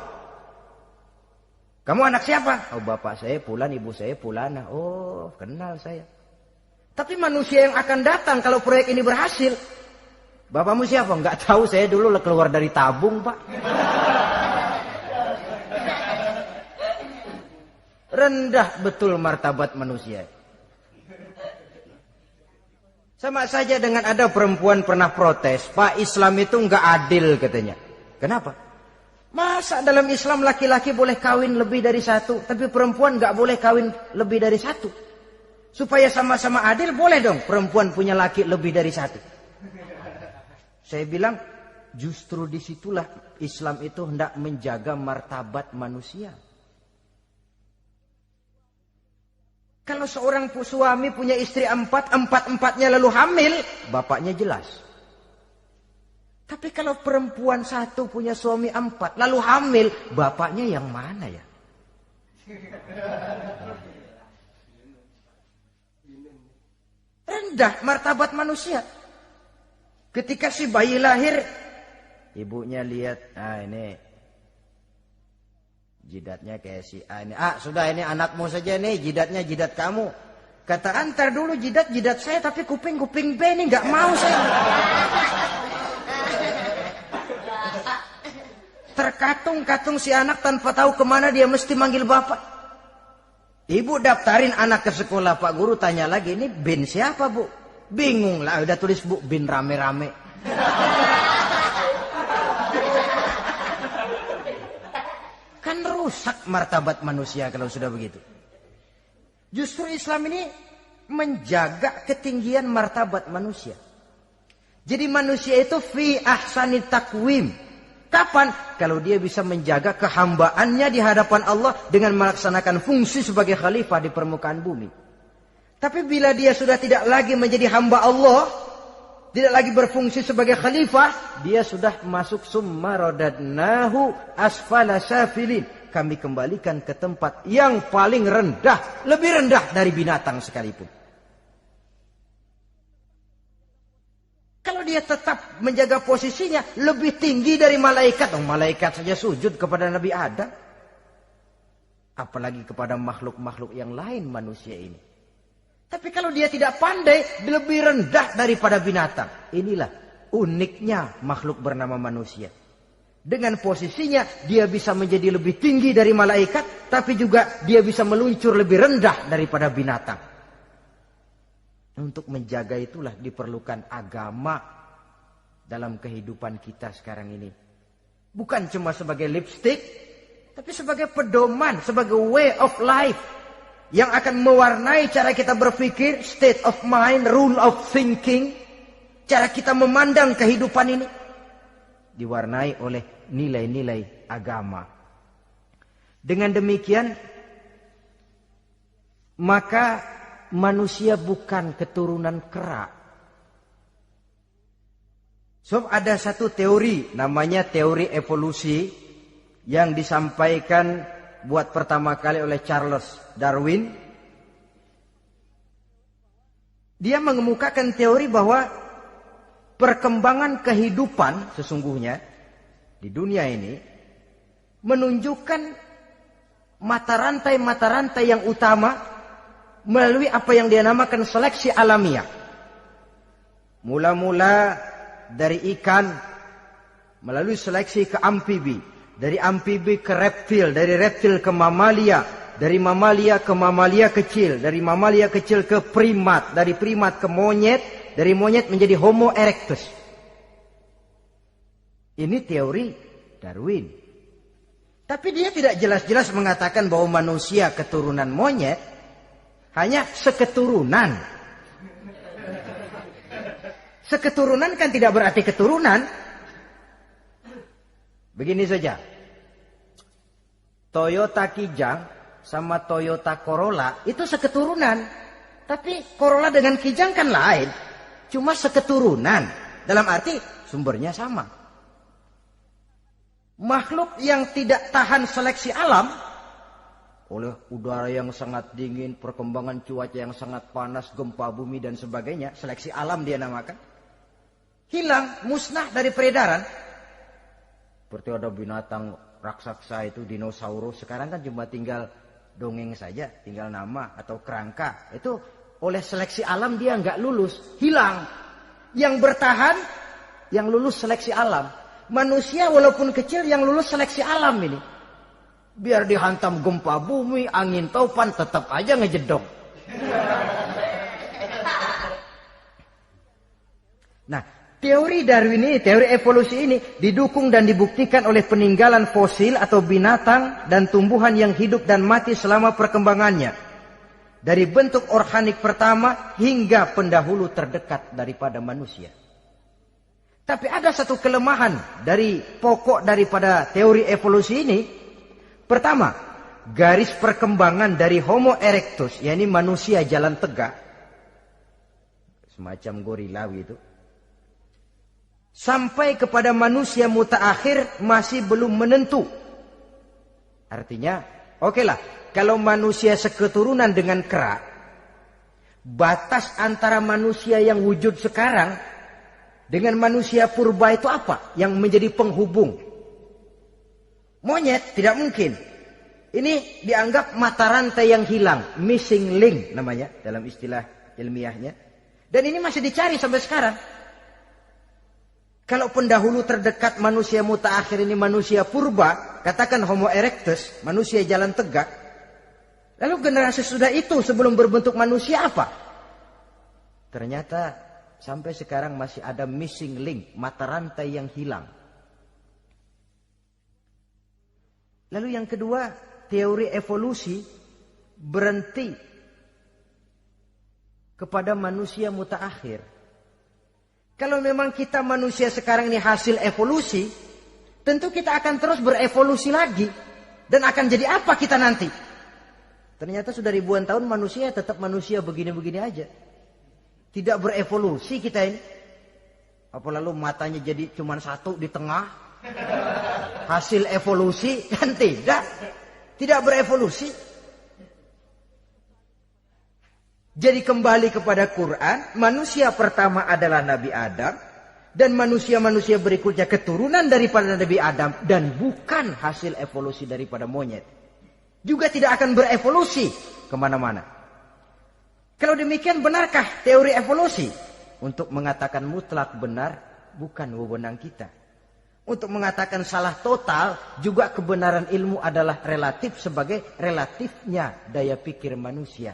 Kamu anak siapa? Oh, bapak saya Fulan, ibu saya Fulana. Oh, kenal saya. Tapi manusia yang akan datang kalau proyek ini berhasil, bapakmu siapa? Enggak tahu, saya dulu keluar dari tabung, Pak. Rendah betul martabat manusia. Sama saja dengan ada perempuan pernah protes, Pak, Islam itu enggak adil katanya. Kenapa? Masa dalam Islam laki-laki boleh kawin lebih dari satu, tapi perempuan nggak boleh kawin lebih dari satu? Supaya sama-sama adil, boleh dong perempuan punya laki lebih dari satu. Saya bilang, justru disitulah Islam itu hendak menjaga martabat manusia. Kalau seorang suami punya istri empat-empatnya lalu hamil, bapaknya jelas. Tapi kalau perempuan satu punya suami 4 lalu hamil, bapaknya yang mana ya? Rendah martabat manusia. Ketika si bayi lahir, ibunya lihat, ini jidatnya kayak si A ini. Sudah, ini anakmu saja nih, jidatnya jidat kamu. Kata, antar dulu jidat saya, tapi kuping B ini nggak mau saya. Terkatung-katung si anak tanpa tahu kemana dia mesti manggil bapak. Ibu daftarin anak ke sekolah, Pak Guru tanya lagi, ini bin siapa, Bu? Bingung lah, udah tulis, Bu, bin rame-rame. Kan rusak martabat manusia kalau sudah begitu. Justru Islam ini menjaga ketinggian martabat manusia. Jadi manusia itu fi ahsani takwim. Kapan? Kalau dia bisa menjaga kehambaannya di hadapan Allah dengan melaksanakan fungsi sebagai khalifah di permukaan bumi. Tapi bila dia sudah tidak lagi menjadi hamba Allah, tidak lagi berfungsi sebagai khalifah, dia sudah masuk summa radadnahu asfala safilin. Kami kembalikan ke tempat yang paling rendah, lebih rendah dari binatang sekalipun. Kalau dia tetap menjaga posisinya lebih tinggi dari malaikat, malaikat saja sujud kepada Nabi Adam, apalagi kepada makhluk-makhluk yang lain manusia ini. Tapi kalau dia tidak pandai, lebih rendah daripada binatang. Inilah uniknya makhluk bernama manusia. Dengan posisinya dia bisa menjadi lebih tinggi dari malaikat, tapi juga dia bisa meluncur lebih rendah daripada binatang. Untuk menjaga itulah diperlukan agama dalam kehidupan kita sekarang ini. Bukan cuma sebagai lipstick, tapi sebagai pedoman, sebagai way of life yang akan mewarnai cara kita berpikir, state of mind, rule of thinking, cara kita memandang kehidupan ini diwarnai oleh nilai-nilai agama. Dengan demikian, maka manusia bukan keturunan kera. So, ada satu teori namanya teori evolusi yang disampaikan buat pertama kali oleh Charles Darwin. Dia mengemukakan teori bahwa perkembangan kehidupan sesungguhnya di dunia ini menunjukkan mata rantai yang utama melalui apa yang dia namakan seleksi alamiah. Mula-mula dari ikan melalui seleksi ke amfibi, dari amfibi ke reptil, dari reptil ke mamalia, dari mamalia ke mamalia kecil, dari mamalia kecil ke primat, dari primat ke monyet, dari monyet menjadi Homo erectus. Ini teori Darwin. Tapi dia tidak jelas-jelas mengatakan bahwa manusia keturunan monyet, hanya seketurunan. Seketurunan kan tidak berarti keturunan. Begini saja. Toyota Kijang sama Toyota Corolla itu seketurunan. Tapi Corolla dengan Kijang kan lain. Cuma seketurunan. Dalam arti sumbernya sama. Makhluk yang tidak tahan seleksi alam oleh udara yang sangat dingin, perkembangan cuaca yang sangat panas, gempa bumi dan sebagainya, seleksi alam dia namakan, hilang, musnah dari peredaran. Seperti ada binatang raksasa itu dinosaurus, sekarang kan cuma tinggal dongeng saja, tinggal nama atau kerangka. Itu oleh seleksi alam dia nggak lulus, hilang. Yang bertahan, yang lulus seleksi alam. Manusia walaupun kecil yang lulus seleksi alam ini. Biar dihantam gempa bumi, angin topan, tetap aja ngejedok. Nah, teori Darwin ini, teori evolusi ini didukung dan dibuktikan oleh peninggalan fosil atau binatang dan tumbuhan yang hidup dan mati selama perkembangannya. Dari bentuk organik pertama hingga pendahulu terdekat daripada manusia. Tapi ada satu kelemahan dari pokok daripada teori evolusi ini. Pertama, garis perkembangan dari Homo erectus, yakni manusia jalan tegak, semacam gorilawi itu, sampai kepada manusia mutaakhir masih belum menentu. Artinya, okelah, kalau manusia seketurunan dengan kera, batas antara manusia yang wujud sekarang dengan manusia purba itu apa? Yang menjadi penghubung. Monyet tidak mungkin. Ini dianggap mata rantai yang hilang, missing link namanya dalam istilah ilmiahnya. Dan ini masih dicari sampai sekarang. Kalau pendahulu terdekat manusia mutaakhir ini manusia purba, katakan Homo erectus, manusia jalan tegak. Lalu generasi sudah itu sebelum berbentuk manusia apa? Ternyata sampai sekarang masih ada missing link, mata rantai yang hilang. Lalu yang kedua, teori evolusi berhenti kepada manusia mutaakhir. Kalau memang kita manusia sekarang ini hasil evolusi, tentu kita akan terus berevolusi lagi. Dan akan jadi apa kita nanti? Ternyata sudah ribuan tahun manusia tetap manusia begini-begini aja. Tidak berevolusi kita ini. Apa lalu matanya jadi cuma satu di tengah? Hasil evolusi? Kan tidak. Tidak berevolusi. Jadi kembali kepada Quran, manusia pertama adalah Nabi Adam. Dan manusia-manusia berikutnya keturunan daripada Nabi Adam. Dan bukan hasil evolusi daripada monyet. Juga tidak akan berevolusi kemana-mana. Kalau demikian benarkah teori evolusi? Untuk mengatakan mutlak benar bukan wewenang kita. Untuk mengatakan salah total juga kebenaran ilmu adalah relatif sebagai relatifnya daya pikir manusia.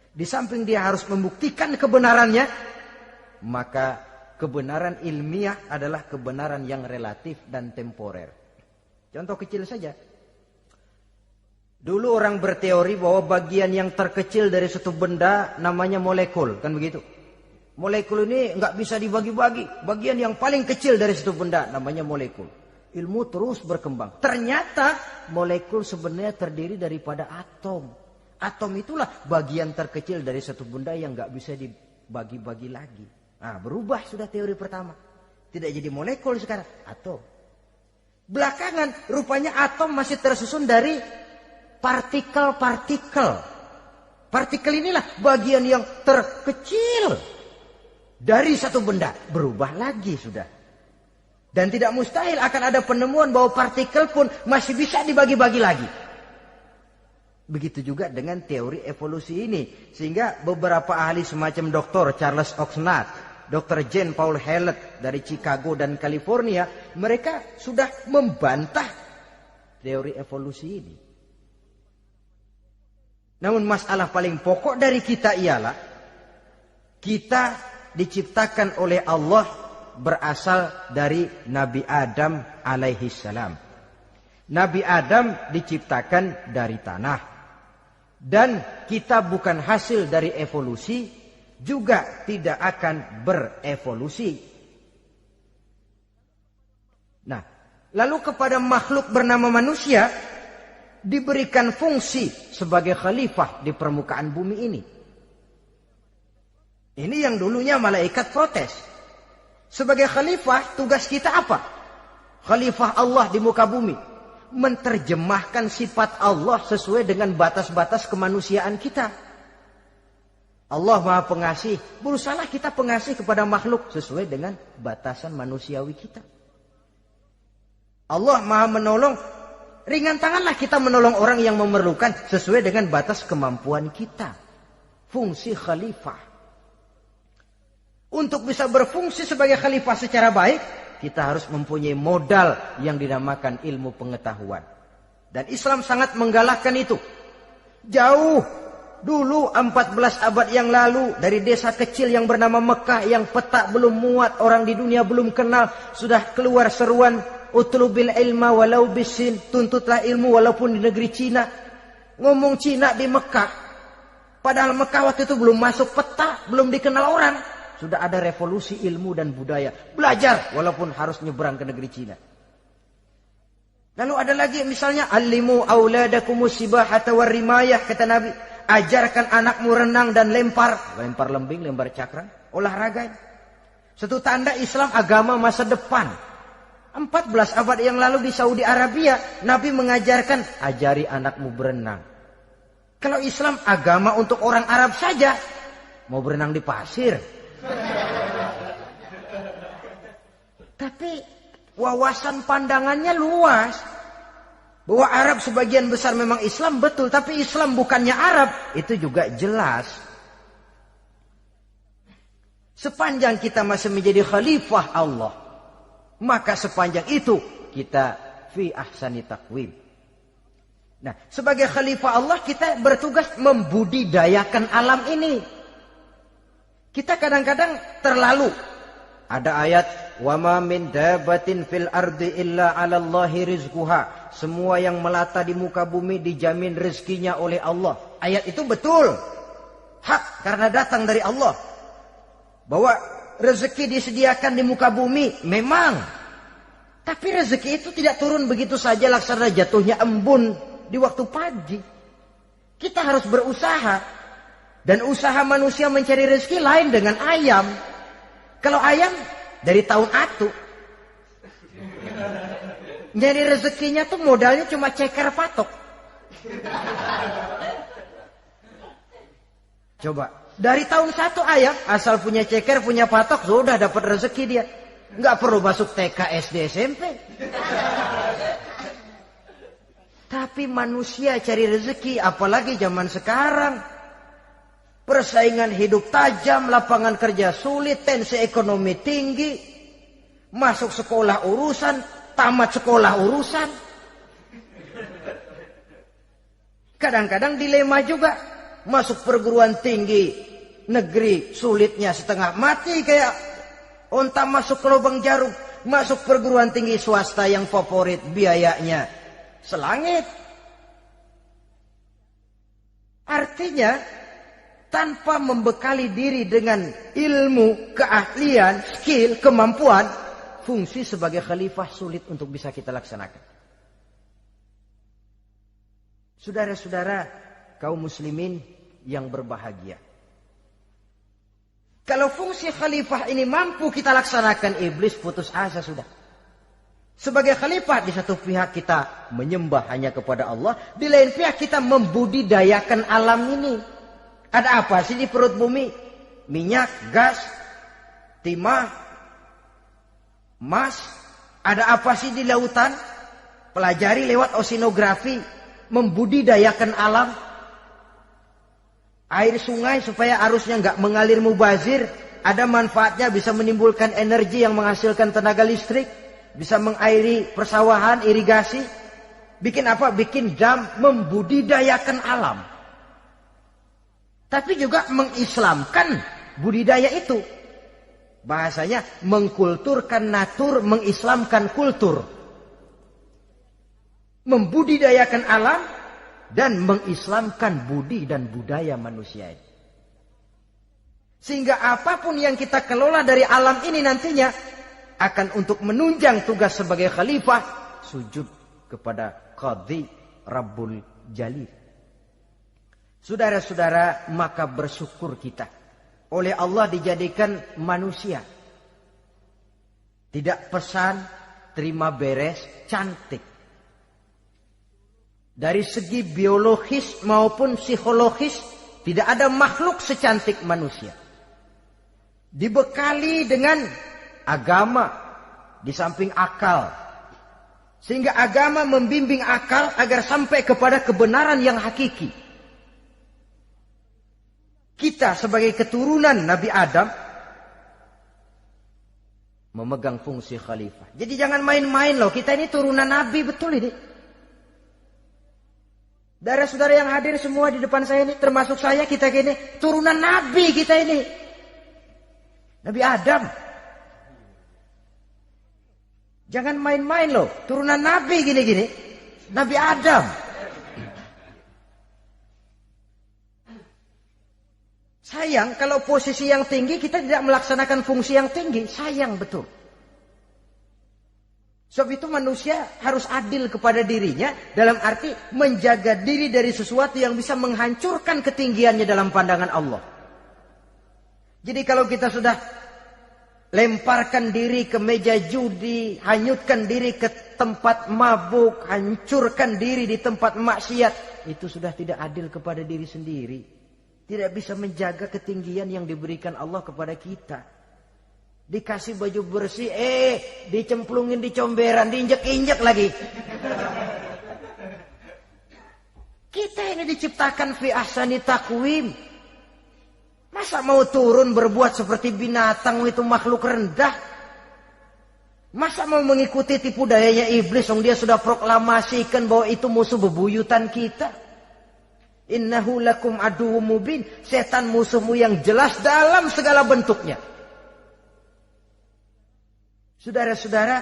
Di samping dia harus membuktikan kebenarannya, maka kebenaran ilmiah adalah kebenaran yang relatif dan temporer. Contoh kecil saja. Dulu orang berteori bahwa bagian yang terkecil dari suatu benda namanya molekul, kan begitu? Molekul ini nggak bisa dibagi-bagi. Bagian yang paling kecil dari suatu benda namanya molekul. Ilmu terus berkembang. Ternyata molekul sebenarnya terdiri daripada atom. Atom itulah bagian terkecil dari suatu benda yang nggak bisa dibagi-bagi lagi. Nah, berubah sudah teori pertama. Tidak jadi molekul sekarang, atom. Belakangan rupanya atom masih tersusun dari partikel-partikel. Partikel inilah bagian yang terkecil dari satu benda. Berubah lagi sudah. Dan tidak mustahil akan ada penemuan bahwa partikel pun masih bisa dibagi-bagi lagi. Begitu juga dengan teori evolusi ini. Sehingga beberapa ahli semacam Dr. Charles Oxnard, Dr. Jane Paul Hallett dari Chicago dan California, mereka sudah membantah teori evolusi ini. Namun masalah paling pokok dari kita ialah kita diciptakan oleh Allah berasal dari Nabi Adam alaihi salam. Nabi Adam diciptakan dari tanah. Dan kita bukan hasil dari evolusi, juga tidak akan berevolusi. Nah, lalu kepada makhluk bernama manusia diberikan fungsi sebagai khalifah di permukaan bumi ini. Ini yang dulunya malaikat protes. Sebagai khalifah, tugas kita apa? Khalifah Allah di muka bumi. Menerjemahkan sifat Allah sesuai dengan batas-batas kemanusiaan kita. Allah Maha Pengasih, berusahalah kita pengasih kepada makhluk sesuai dengan batasan manusiawi kita. Allah Maha Menolong, ringan tanganlah kita menolong orang yang memerlukan sesuai dengan batas kemampuan kita. Fungsi khalifah. Untuk bisa berfungsi sebagai khalifah secara baik, kita harus mempunyai modal yang dinamakan ilmu pengetahuan. Dan Islam sangat menggalakkan itu. Jauh dulu 14 abad yang lalu, dari desa kecil yang bernama Mekah yang peta belum muat, orang di dunia belum kenal, sudah keluar seruan utlubil ilma walau bisin, tuntutlah ilmu walaupun di negeri Cina. Ngomong Cina di Mekah, padahal Mekah waktu itu belum masuk peta, belum dikenal orang. Sudah ada revolusi ilmu dan budaya. Belajar walaupun harus nyebrang ke negeri Cina. Lalu ada lagi misalnya allimu auladakumus sibahata warrimayah, kata Nabi. Ajarkan anakmu renang dan lempar. Lempar lembing, lempar cakram. Olahraga. Satu tanda Islam agama masa depan. 14 abad yang lalu di Saudi Arabia, Nabi mengajarkan ajari anakmu berenang. Kalau Islam agama untuk orang Arab saja, mau berenang di pasir. Tapi wawasan pandangannya luas. Bahwa Arab sebagian besar memang Islam, betul. Tapi Islam bukannya Arab, itu juga jelas. Sepanjang kita masih menjadi khalifah Allah, maka sepanjang itu kita fi ahsani taqwim. Nah, sebagai khalifah Allah kita bertugas membudidayakan alam ini. Kita kadang-kadang terlalu. Ada ayat, "Wa ma min dabatin fil ardi illa 'alallahi rizquha." Semua yang melata di muka bumi dijamin rezekinya oleh Allah. Ayat itu betul. Hak karena datang dari Allah. Bahwa rezeki disediakan di muka bumi memang. Tapi rezeki itu tidak turun begitu saja laksana jatuhnya embun di waktu pagi. Kita harus berusaha. Dan usaha manusia mencari rezeki lain dengan ayam. Kalau ayam dari tahun atu. Nyari rezekinya tuh modalnya cuma ceker patok. Coba. Dari tahun 1 ayam asal punya ceker, punya patok, sudah dapat rezeki dia. Nggak perlu masuk TK, SD, SMP. Tapi manusia cari rezeki, apalagi zaman sekarang. Persaingan hidup tajam, lapangan kerja sulit, tensi ekonomi tinggi. Masuk sekolah urusan, tamat sekolah urusan. Kadang-kadang dilema juga. Masuk perguruan tinggi negeri sulitnya setengah mati kayak onta masuk ke lubang jarum. Masuk perguruan tinggi swasta yang favorit biayanya selangit. Artinya tanpa membekali diri dengan ilmu, keahlian, skill, kemampuan, fungsi sebagai khalifah sulit untuk bisa kita laksanakan. Saudara-saudara kaum muslimin yang berbahagia. Kalau fungsi khalifah ini mampu kita laksanakan, iblis putus asa sudah. Sebagai khalifah di satu pihak kita menyembah hanya kepada Allah, di lain pihak kita membudidayakan alam ini. Ada apa sih di perut bumi? Minyak, gas, timah, emas. Ada apa sih di lautan? Pelajari lewat oceanografi, membudidayakan alam. Air sungai supaya arusnya nggak mengalir mubazir. Ada manfaatnya, bisa menimbulkan energi yang menghasilkan tenaga listrik. Bisa mengairi persawahan, irigasi. Bikin apa? Bikin dam, membudidayakan alam. Tapi juga mengislamkan budidaya itu. Bahasanya mengkulturkan natur, mengislamkan kultur. Membudidayakan alam dan mengislamkan budi dan budaya manusia ini. Sehingga apapun yang kita kelola dari alam ini nantinya akan untuk menunjang tugas sebagai khalifah, sujud kepada Qadhi Rabbul Jalil. Saudara-saudara, maka bersyukur kita. Oleh Allah dijadikan manusia. Tidak pesan, terima beres, cantik. Dari segi biologis maupun psikologis, tidak ada makhluk secantik manusia. Dibekali dengan agama, di samping akal. Sehingga agama membimbing akal agar sampai kepada kebenaran yang hakiki. Kita sebagai keturunan Nabi Adam memegang fungsi khalifah. Jadi jangan main-main loh. Kita ini turunan Nabi, betul ini. Saudara-saudara yang hadir semua di depan saya ini, termasuk saya, kita gini, turunan Nabi kita ini. Nabi Adam. Jangan main-main loh. Turunan Nabi gini-gini. Nabi Adam. Sayang kalau posisi yang tinggi kita tidak melaksanakan fungsi yang tinggi. Sayang betul. Sebab itu manusia harus adil kepada dirinya. Dalam arti menjaga diri dari sesuatu yang bisa menghancurkan ketinggiannya dalam pandangan Allah. Jadi kalau kita sudah lemparkan diri ke meja judi, hanyutkan diri ke tempat mabuk, hancurkan diri di tempat maksiat, itu sudah tidak adil kepada diri sendiri. Tidak bisa menjaga ketinggian yang diberikan Allah kepada kita. Dikasih baju bersih, dicemplungin di comberan, diinjek-injek lagi. Kita ini diciptakan fi ahsani taqwim. Masa mau turun berbuat seperti binatang, itu makhluk rendah? Masa mau mengikuti tipu dayanya iblis, dia sudah proklamasikan bahwa itu musuh bebuyutan kita? Innahu lakum aduwwum mubin. Setan musuhmu yang jelas dalam segala bentuknya. Saudara-saudara,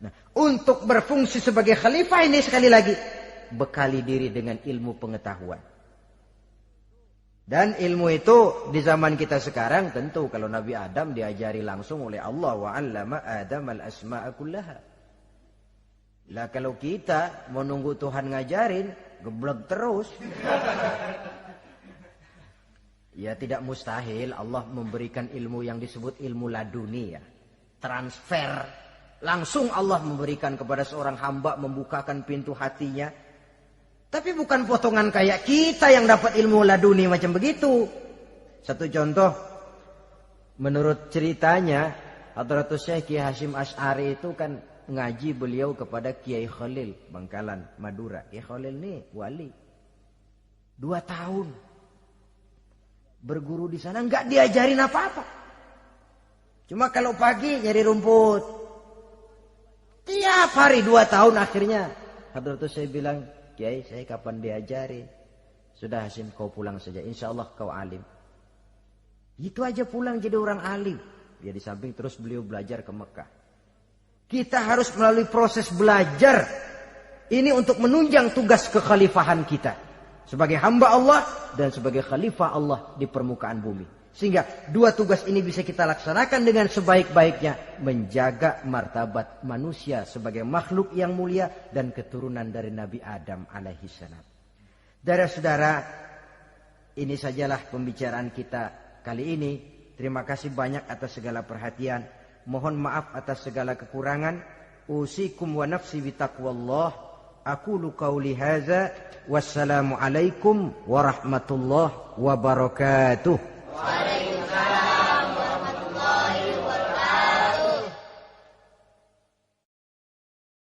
nah, untuk berfungsi sebagai khalifah ini sekali lagi bekali diri dengan ilmu pengetahuan. Dan ilmu itu di zaman kita sekarang tentu kalau Nabi Adam diajari langsung oleh Allah, wa 'allama Adam al-asma'a kullaha. Lah kalau kita mau nunggu Tuhan ngajarin, geblek terus. Ya tidak mustahil Allah memberikan ilmu yang disebut ilmu laduni ya. Transfer. Langsung Allah memberikan kepada seorang hamba, membukakan pintu hatinya. Tapi bukan potongan kayak kita yang dapat ilmu laduni macam begitu. Satu contoh, menurut ceritanya, Hadratus Syekh Kiai Hasyim Asy'ari itu kan ngaji beliau kepada Kiai Khalil, Bangkalan, Madura. Kiai Khalil ini wali. 2 tahun. Berguru di sana, enggak diajarin apa-apa. Cuma kalau pagi nyari rumput. Tiap hari 2 tahun akhirnya. Hadratus Syekh bilang, Kiai, saya kapan diajari? Sudah Hasyim, kau pulang saja. Insya Allah kau alim. Itu aja pulang jadi orang alim. Ya di samping terus beliau belajar ke Mekah. Kita harus melalui proses belajar. Ini untuk menunjang tugas kekhalifahan kita. Sebagai hamba Allah dan sebagai khalifah Allah di permukaan bumi. Sehingga 2 tugas ini bisa kita laksanakan dengan sebaik-baiknya. Menjaga martabat manusia sebagai makhluk yang mulia dan keturunan dari Nabi Adam alaihissalam. Saudara-saudara, ini sajalah pembicaraan kita kali ini. Terima kasih banyak atas segala perhatian. Mohon maaf atas segala kekurangan. Usikum wa nafsi bitaqwallah. Aqulu qauli hadza. Wassalamualaikum warahmatullahi wabarakatuh.